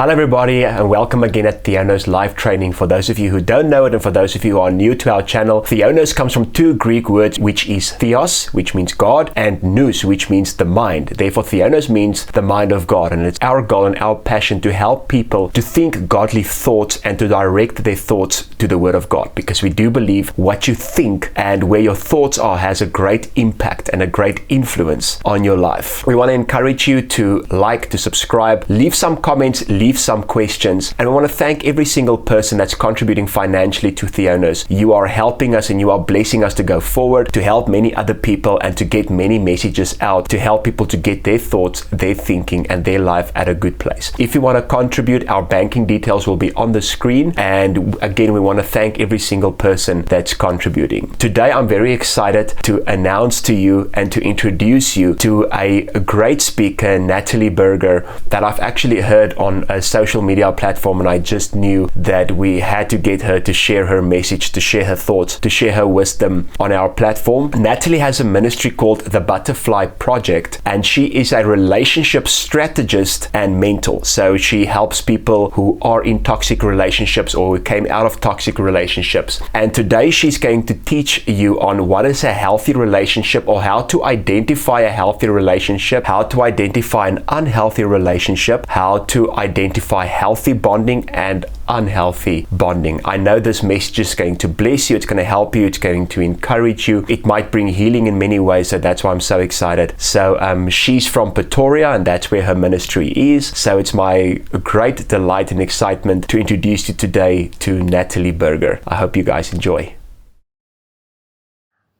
Hello everybody and welcome again at Theonos live training. For those of you who don't know it and for those of you who are new to our channel, Theonos comes from two Greek words, which is Theos, which means God, and Nous, which means the mind. Therefore Theonos means the mind of God, and it's our goal and our passion to help people to think godly thoughts and to direct their thoughts to the Word of God, because we do believe what you think and where your thoughts are has a great impact and a great influence on your life. We want to encourage you to like, to subscribe, leave some comments, leave some questions, and we want to thank every single person that's contributing financially to Theonos. You are helping us and you are blessing us to go forward, to help many other people and to get many messages out, to help people to get their thoughts, their thinking and their life at a good place. If you want to contribute, our banking details will be on the screen, and again we want to thank every single person that's contributing. Today I'm very excited to announce to you and to introduce you to a great speaker, Natalie Berger, that I've actually heard on a social media platform, and I just knew that we had to get her to share her message, to share her thoughts, to share her wisdom on our platform. Natalie has a ministry called the Butterfly Project, and she is a relationship strategist and mentor. So she helps people who are in toxic relationships or who came out of toxic relationships. And today she's going to teach you on what is a healthy relationship, or how to identify a healthy relationship, how to identify an unhealthy relationship, how to identify healthy bonding and unhealthy bonding. I know this message is going to bless you, it's going to help you, it's going to encourage you, it might bring healing in many ways, so that's why I'm so excited. So she's from Pretoria and that's where her ministry is. So it's my great delight and excitement to introduce you today to Natalie Berger. I hope you guys enjoy.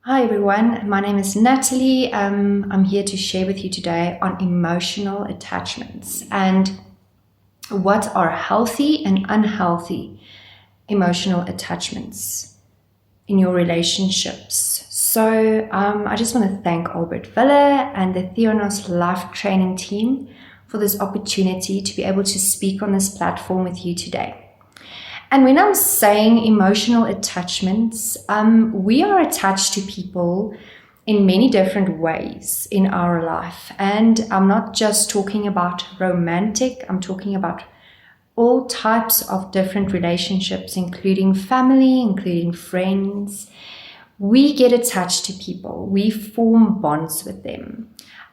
Hi everyone, my name is Natalie. I'm here to share with you today on emotional attachments and what are healthy and unhealthy emotional attachments in your relationships. So I just want to thank Albert Villa and the Theonos life training team for this opportunity to be able to speak on this platform with you today. And when I'm saying emotional attachments, we are attached to people in many different ways in our life. And I'm not just talking about romantic, I'm talking about all types of different relationships, including family, including friends. We get attached to people, we form bonds with them.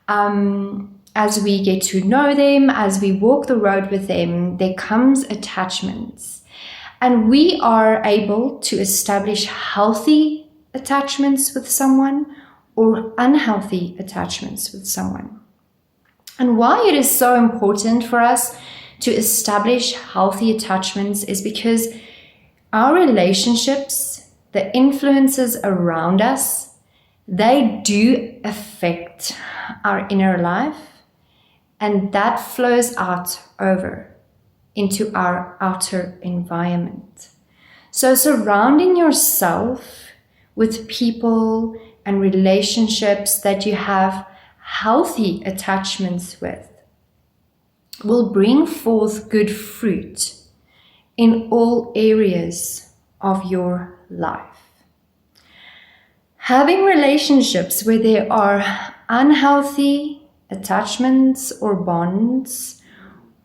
As we get to know them, as we walk the road with them, there comes attachments. And we are able to establish healthy attachments with someone or unhealthy attachments with someone. And why it is so important for us to establish healthy attachments is because our relationships, the influences around us, they do affect our inner life, and that flows out over into our outer environment. So surrounding yourself with people and relationships that you have healthy attachments with will bring forth good fruit in all areas of your life. Having relationships where there are unhealthy attachments or bonds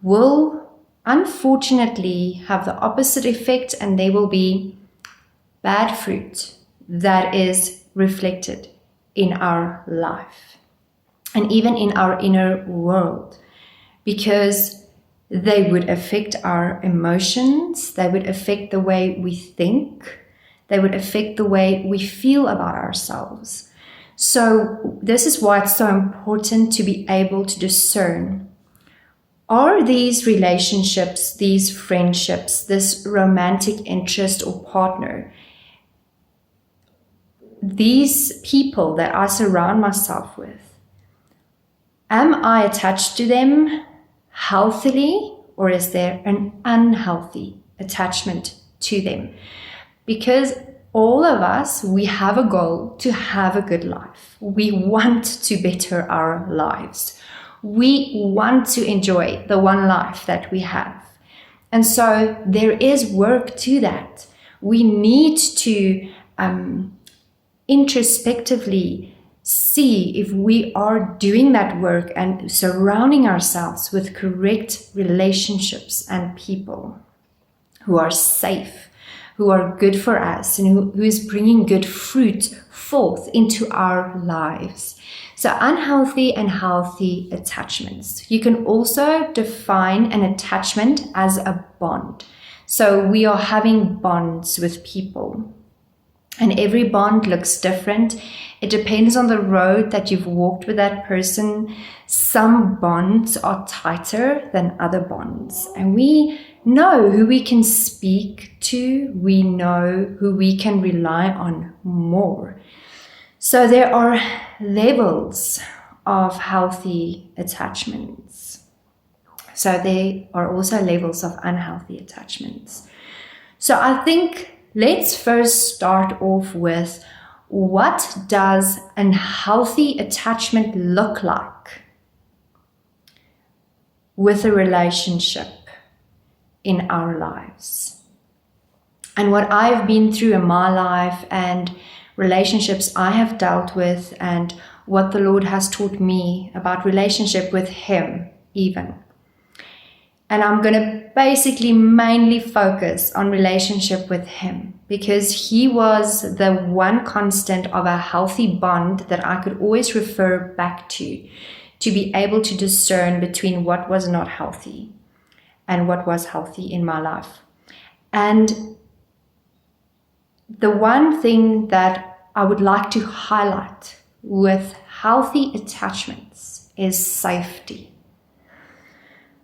will unfortunately have the opposite effect, and there will be bad fruit that is reflected in our life and even in our inner world, because they would affect our emotions, they would affect the way we think, they would affect the way we feel about ourselves. So this is why it's so important to be able to discern, are these relationships, these friendships, this romantic interest or partner, these people that I surround myself with, am I attached to them healthily, or is there an unhealthy attachment to them? Because all of us, we have a goal to have a good life. We want to better our lives. We want to enjoy the one life that we have. And so there is work to that. We need to introspectively see if we are doing that work and surrounding ourselves with correct relationships and people who are safe, who are good for us, and who is bringing good fruit forth into our lives. So unhealthy and healthy attachments. You can also define an attachment as a bond. So we are having bonds with people, and every bond looks different. It depends on the road that you've walked with that person. Some bonds are tighter than other bonds, and we know who we can speak to. We know who we can rely on more. So there are levels of healthy attachments. So there are also levels of unhealthy attachments. So I think let's first start off with, what does a healthy attachment look like with a relationship in our lives? And what I've been through in my life and relationships I have dealt with, and what the Lord has taught me about relationship with Him even. And I'm going to basically mainly focus on relationship with Him, because He was the one constant of a healthy bond that I could always refer back to be able to discern between what was not healthy and what was healthy in my life. And the one thing that I would like to highlight with healthy attachments is safety.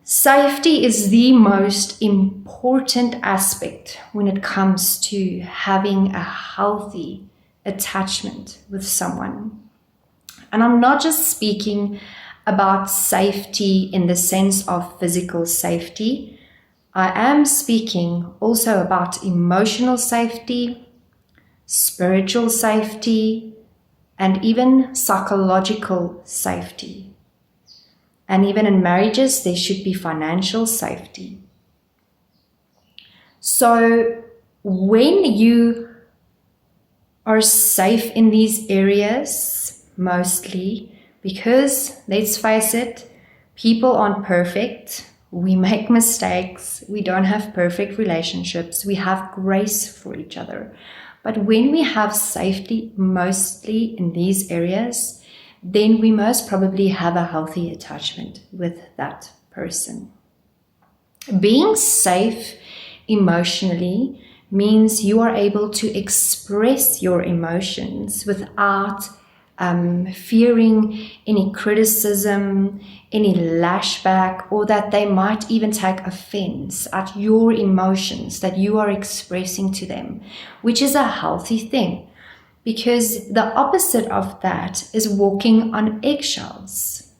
Safety is the most important aspect when it comes to having a healthy attachment with someone. And I'm not just speaking about safety in the sense of physical safety. I am speaking also about emotional safety, spiritual safety, and even psychological safety. And even in marriages, there should be financial safety. So when you are safe in these areas, mostly, because let's face it, people aren't perfect. We make mistakes. We don't have perfect relationships. We have grace for each other. But when we have safety mostly in these areas, then we most probably have a healthy attachment with that person. Being safe emotionally means you are able to express your emotions without fearing any criticism, any lashback, or that they might even take offense at your emotions that you are expressing to them, which is a healthy thing. Because the opposite of that is walking on eggshells.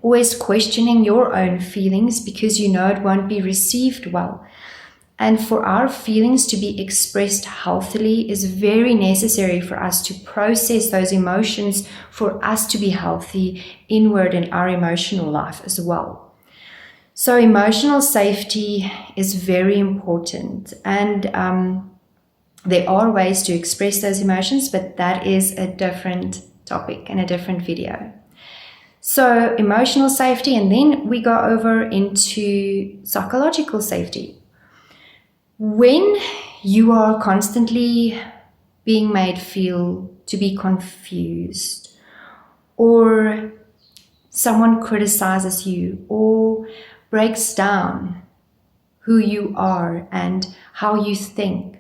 Always questioning your own feelings because you know it won't be received well. And for our feelings to be expressed healthily is very necessary for us to process those emotions, for us to be healthy inward in our emotional life as well. So emotional safety is very important. And there are ways to express those emotions, but that is a different topic and a different video. So emotional safety, and then we go over into psychological safety. When you are constantly being made feel to be confused, or someone criticizes you or breaks down who you are and how you think,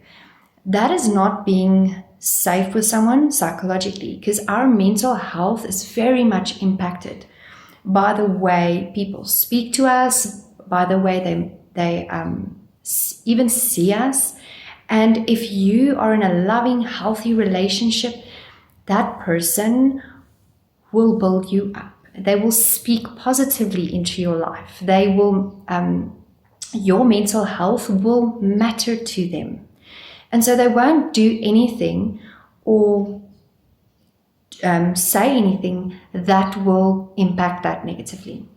that is not being safe with someone psychologically, because our mental health is very much impacted by the way people speak to us, by the way they even see us. And if you are in a loving, healthy relationship, that person will build you up. They will speak positively into your life. They will, your mental health will matter to them. And so they won't do anything or say anything that will impact that negatively.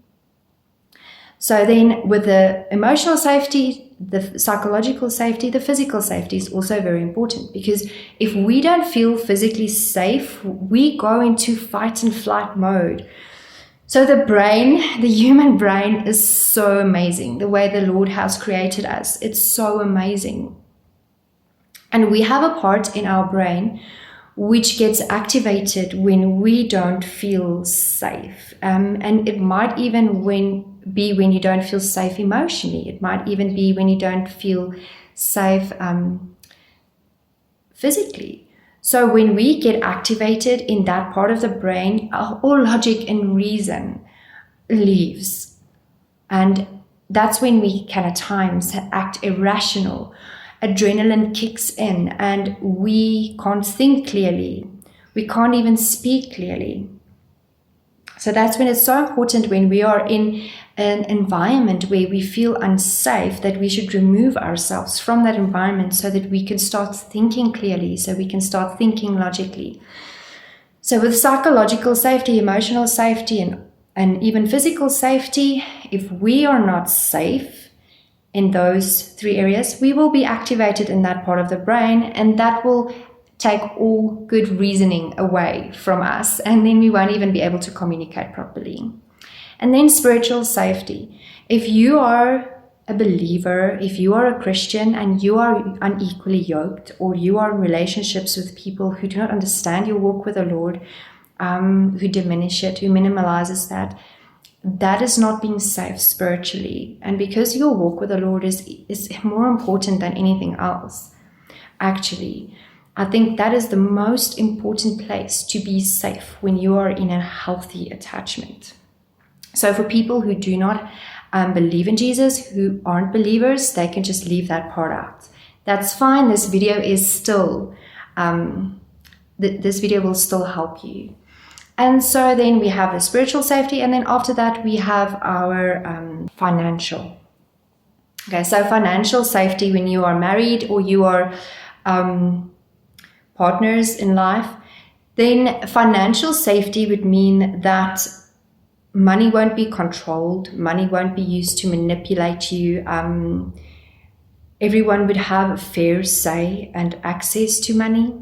So then with the emotional safety, the psychological safety, the physical safety is also very important, because if we don't feel physically safe, we go into fight and flight mode. So the brain, the human brain, is so amazing. The way the Lord has created us, it's so amazing. And we have a part in our brain which gets activated when we don't feel safe. And it might even be when you don't feel safe emotionally. It might even be when you don't feel safe physically. So when we get activated in that part of the brain, all logic and reason leaves. And that's when we can at times act irrational. Adrenaline kicks in and we can't think clearly. We can't even speak clearly. So that's when it's so important, when we are in an environment where we feel unsafe, that we should remove ourselves from that environment so that we can start thinking clearly, so we can start thinking logically. So with psychological safety, emotional safety, and even physical safety, if we are not safe in those three areas, we will be activated in that part of the brain, and that will take all good reasoning away from us, and then we won't even be able to communicate properly. And then spiritual safety. If you are a believer, if you are a Christian and you are unequally yoked, or you are in relationships with people who do not understand your walk with the Lord, who diminish it, who minimalizes that, that is not being safe spiritually. And because your walk with the Lord is more important than anything else, actually, I think that is the most important place to be safe when you are in a healthy attachment. So for people who do not believe in Jesus, who aren't believers, they can just leave that part out. That's fine. This video is still, this video will still help you. And so then we have the spiritual safety, and then after that we have our financial. Okay, so financial safety, when you are married or you are partners in life, then financial safety would mean that money won't be controlled, money won't be used to manipulate you. Everyone would have a fair say and access to money.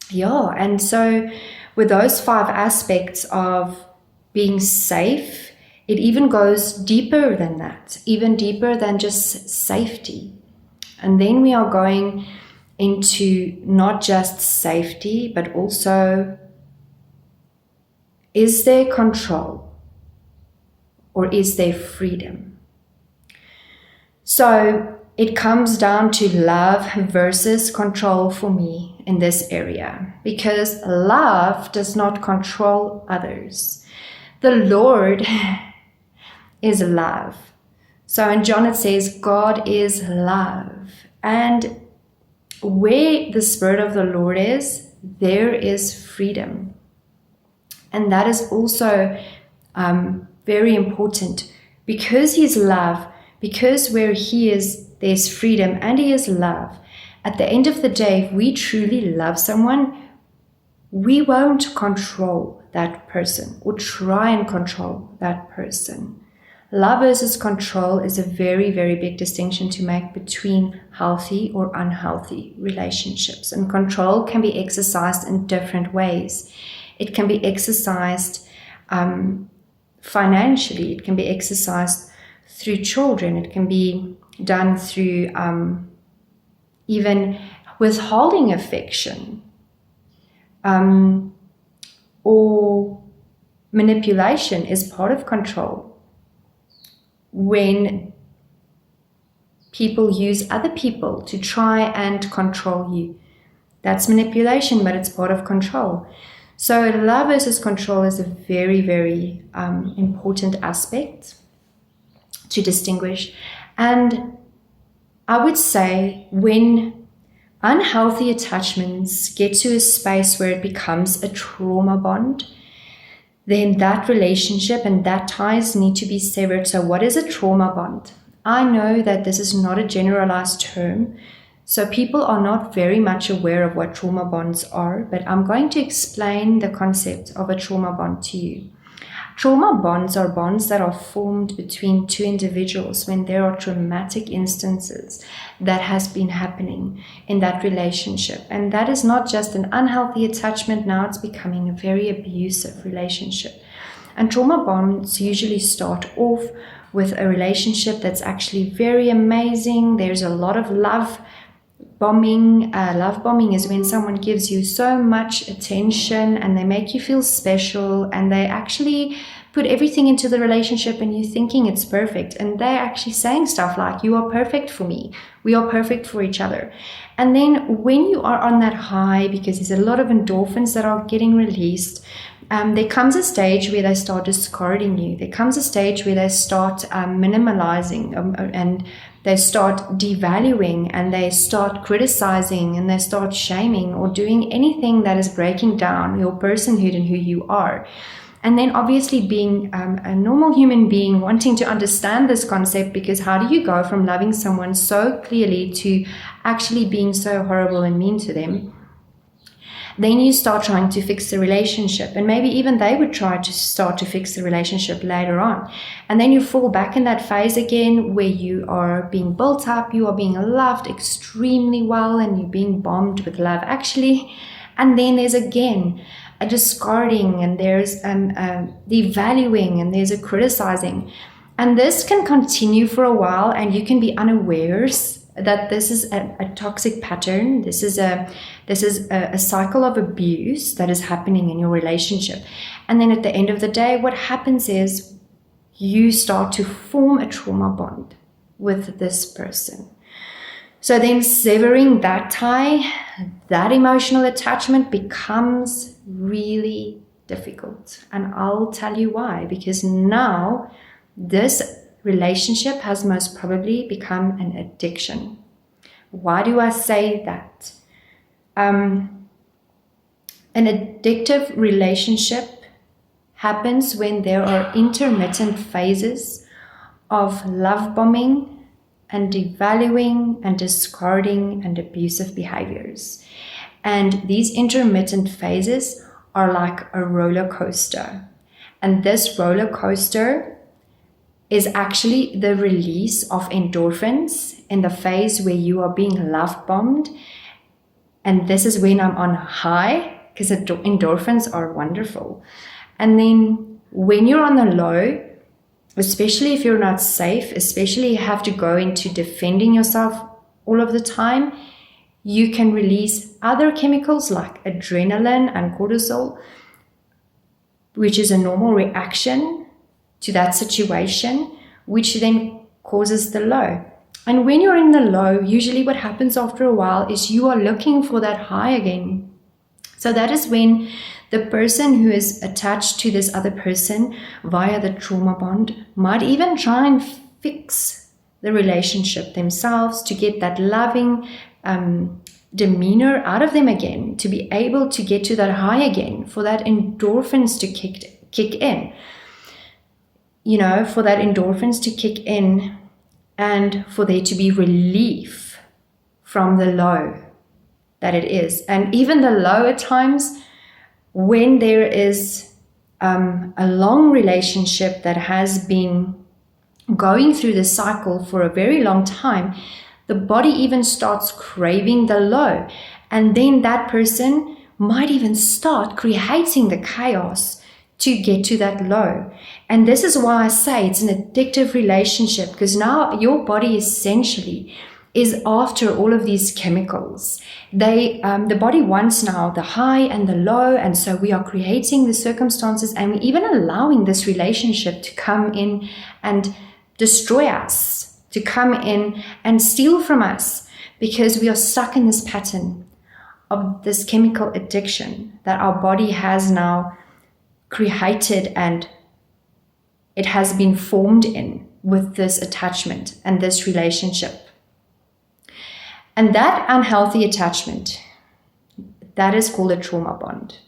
Yeah, and so with those 5 aspects of being safe, it even goes deeper than that, even deeper than just safety. And then we are going into not just safety, but also, is there control or is there freedom? So it comes down to love versus control for me in this area, because love does not control others. The Lord is love. So in John it says, God is love. And where the Spirit of the Lord is, there is freedom. And that is also very important, because He's love, because where He is, there's freedom, and He is love. At the end of the day, if we truly love someone, we won't control that person or try and control that person. Love versus control is a very, very big distinction to make between healthy or unhealthy relationships. And control can be exercised in different ways. It can be exercised financially. It can be exercised through children. It can be done through even withholding affection, or manipulation is part of control. When people use other people to try and control you, that's manipulation, but it's part of control. So love versus control is a very, very important aspect to distinguish. And I would say when unhealthy attachments get to a space where it becomes a trauma bond, then that relationship and that ties need to be severed. So what is a trauma bond? I know that this is not a generalized term, so people are not very much aware of what trauma bonds are, but I'm going to explain the concept of a trauma bond to you. Trauma bonds are bonds that are formed between two individuals when there are traumatic instances that has been happening in that relationship. And that is not just an unhealthy attachment, now it's becoming a very abusive relationship. And trauma bonds usually start off with a relationship that's actually very amazing. There's a lot of love bombing. Love bombing is when someone gives you so much attention and they make you feel special, and they actually put everything into the relationship and you're thinking it's perfect. And they're actually saying stuff like, you are perfect for me. We are perfect for each other. And then when you are on that high, because there's a lot of endorphins that are getting released, there comes a stage where they start discarding you. There comes a stage where they start minimalizing and they start devaluing, and they start criticizing, and they start shaming or doing anything that is breaking down your personhood and who you are. And then obviously being a normal human being wanting to understand this concept, because how do you go from loving someone so clearly to actually being so horrible and mean to them? Then you start trying to fix the relationship, and maybe even they would try to start to fix the relationship later on. And then you fall back in that phase again where you are being built up, you are being loved extremely well, and you're being bombed with love actually. And then there's again a discarding, and there's devaluing, and there's a criticizing. And this can continue for a while, and you can be unawares that this is a toxic pattern. This is a cycle of abuse that is happening in your relationship. And then at the end of the day, what happens is you start to form a trauma bond with this person. So then severing that tie, that emotional attachment becomes really difficult. And I'll tell you why. Because now this relationship has most probably become an addiction. Why do I say that? An addictive relationship happens when there are intermittent phases of love bombing and devaluing and discarding and abusive behaviors. And these intermittent phases are like a roller coaster. And this roller coaster is actually the release of endorphins in the phase where you are being love bombed. And this is when I'm on high, because endorphins are wonderful. And then when you're on the low, especially if you're not safe, especially you have to go into defending yourself all of the time, you can release other chemicals like adrenaline and cortisol, which is a normal reaction to that situation, which then causes the low. And when you're in the low, usually what happens after a while is you are looking for that high again. So that is when the person who is attached to this other person via the trauma bond might even try and fix the relationship themselves to get that loving demeanor out of them again, to be able to get to that high again, for that endorphins to kick in. You know, for that endorphins to kick in and for there to be relief from the low that it is. And even the low at times, when there is a long relationship that has been going through the cycle for a very long time, the body even starts craving the low. And then that person might even start creating the chaos to get to that low. And this is why I say it's an addictive relationship, because now your body essentially is after all of these chemicals. The body wants now the high and the low, and so we are creating the circumstances and we're even allowing this relationship to come in and destroy us, to come in and steal from us, because we are stuck in this pattern of this chemical addiction that our body has now created, and it has been formed in with this attachment and this relationship. And that unhealthy attachment, that is called a trauma bond.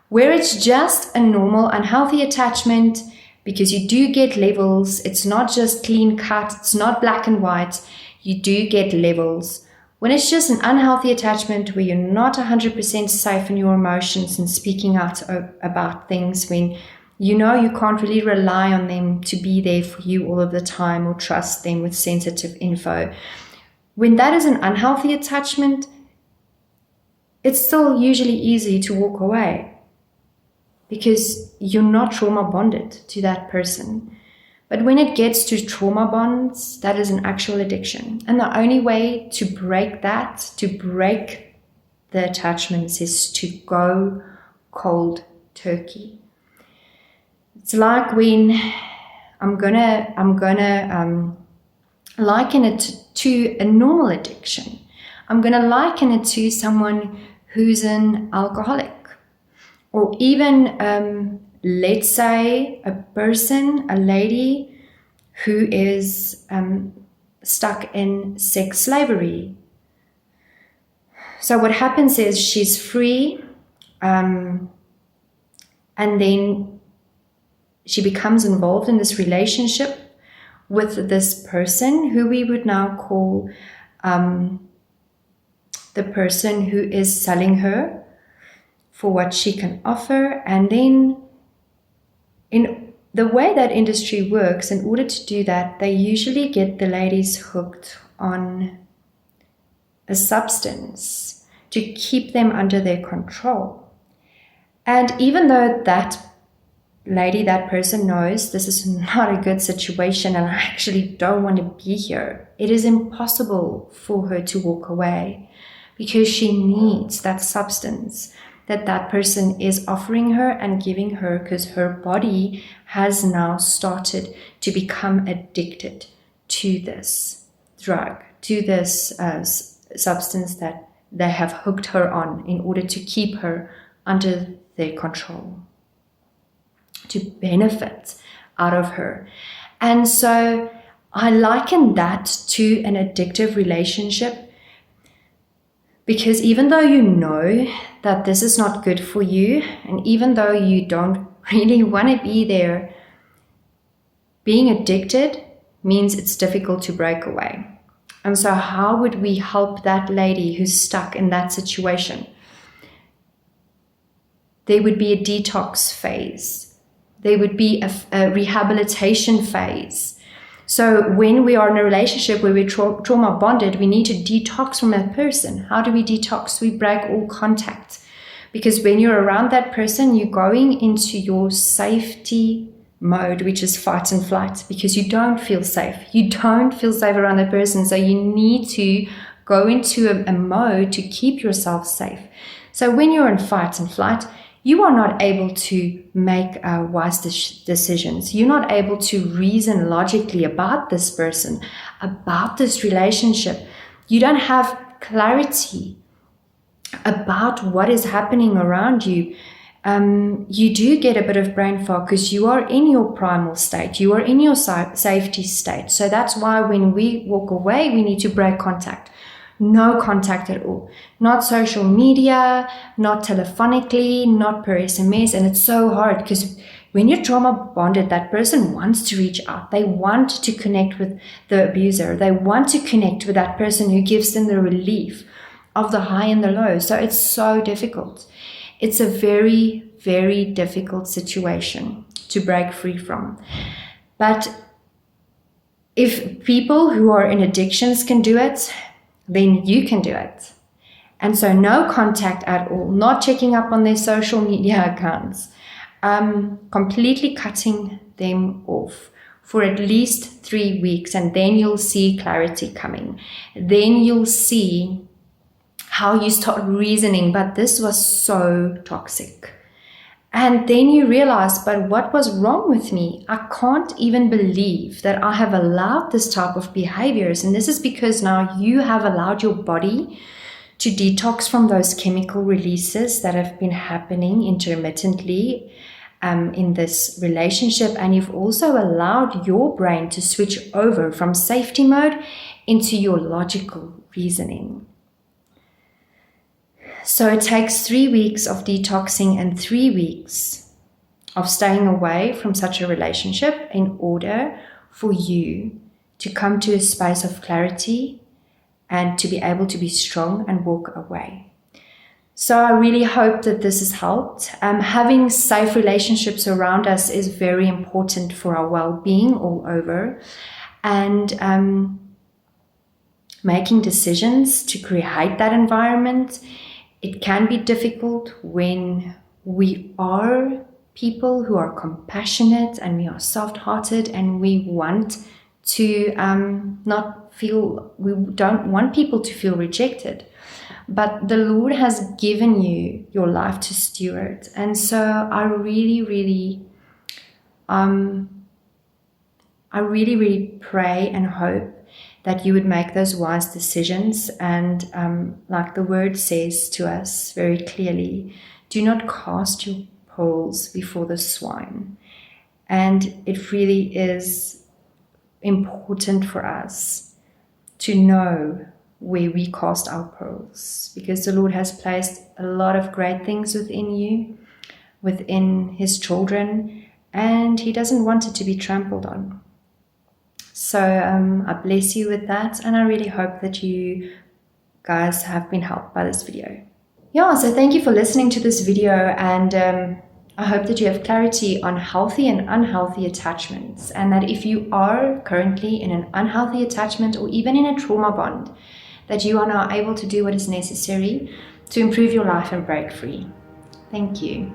Where it's just a normal unhealthy attachment, because you do get levels, it's not just clean cut, it's not black and white, you do get levels. When it's just an unhealthy attachment where you're not 100% safe in your emotions and speaking out about things, when You know you can't really rely on them to be there for you all of the time or trust them with sensitive info. When that is an unhealthy attachment, it's still usually easy to walk away because you're not trauma bonded to that person. But when it gets to trauma bonds, that is an actual addiction. And the only way to break that, to break the attachments, is to go cold turkey. It's like when I'm gonna liken it to a normal addiction. I'm gonna liken it to someone who's an alcoholic, or even let's say a lady who is stuck in sex slavery. So what happens is she's free, and then she becomes involved in this relationship with this person who we would now call the person who is selling her for what she can offer. And then in the way that industry works, in order to do that, they usually get the ladies hooked on a substance to keep them under their control. And even though that lady, that person knows this is not a good situation and I actually don't want to be here, it is impossible for her to walk away because she needs that substance that person is offering her and giving her, because her body has now started to become addicted to this drug, to this substance that they have hooked her on in order to keep her under their control, to benefit out of her. And so I liken that to an addictive relationship, because even though you know that this is not good for you, and even though you don't really want to be there, being addicted means it's difficult to break away. And so how would we help that lady who's stuck in that situation? There would be a detox phase. There would be a rehabilitation phase. So when we are in a relationship where we're trauma bonded, we need to detox from that person. How do we detox? We break all contact. Because when you're around that person, you're going into your safety mode, which is fight and flight, because you don't feel safe. You don't feel safe around that person. So you need to go into a mode to keep yourself safe. So when you're in fight and flight, you are not able to make wise decisions. You're not able to reason logically about this person, about this relationship. You don't have clarity about what is happening around you. You do get a bit of brain fog because you are in your primal state. You are in your safety state. So that's why when we walk away, we need to break contact. No contact at all. Not social media, not telephonically, not per SMS. And it's so hard because when you're trauma bonded, that person wants to reach out. They want to connect with the abuser. They want to connect with that person who gives them the relief of the high and the low. So it's so difficult. It's a very, very difficult situation to break free from. But if people who are in addictions can do it, then you can do it. And so no contact at all, not checking up on their social media accounts, completely cutting them off for at least 3 weeks, and then you'll see clarity coming. Then you'll see how you start reasoning, but this was so toxic. And then you realize, but what was wrong with me? I can't even believe that I have allowed this type of behaviors. And this is because now you have allowed your body to detox from those chemical releases that have been happening intermittently in this relationship. And you've also allowed your brain to switch over from safety mode into your logical reasoning. So it takes 3 weeks of detoxing and 3 weeks of staying away from such a relationship in order for you to come to a space of clarity and to be able to be strong and walk away. So I really hope that this has helped. Having safe relationships around us is very important for our well-being all over. And making decisions to create that environment, it can be difficult when we are people who are compassionate and we are soft-hearted and we want to we don't want people to feel rejected. But the Lord has given you your life to steward. And so I really, really pray and hope that you would make those wise decisions. And like the word says to us very clearly, do not cast your pearls before the swine. And it really is important for us to know where we cast our pearls, because the Lord has placed a lot of great things within you, within His children, and He doesn't want it to be trampled on. So I bless you with that, and I really hope that you guys have been helped by this video. Yeah, so thank you for listening to this video, and I hope that you have clarity on healthy and unhealthy attachments, and that if you are currently in an unhealthy attachment or even in a trauma bond, that you are now able to do what is necessary to improve your life and break free. Thank you.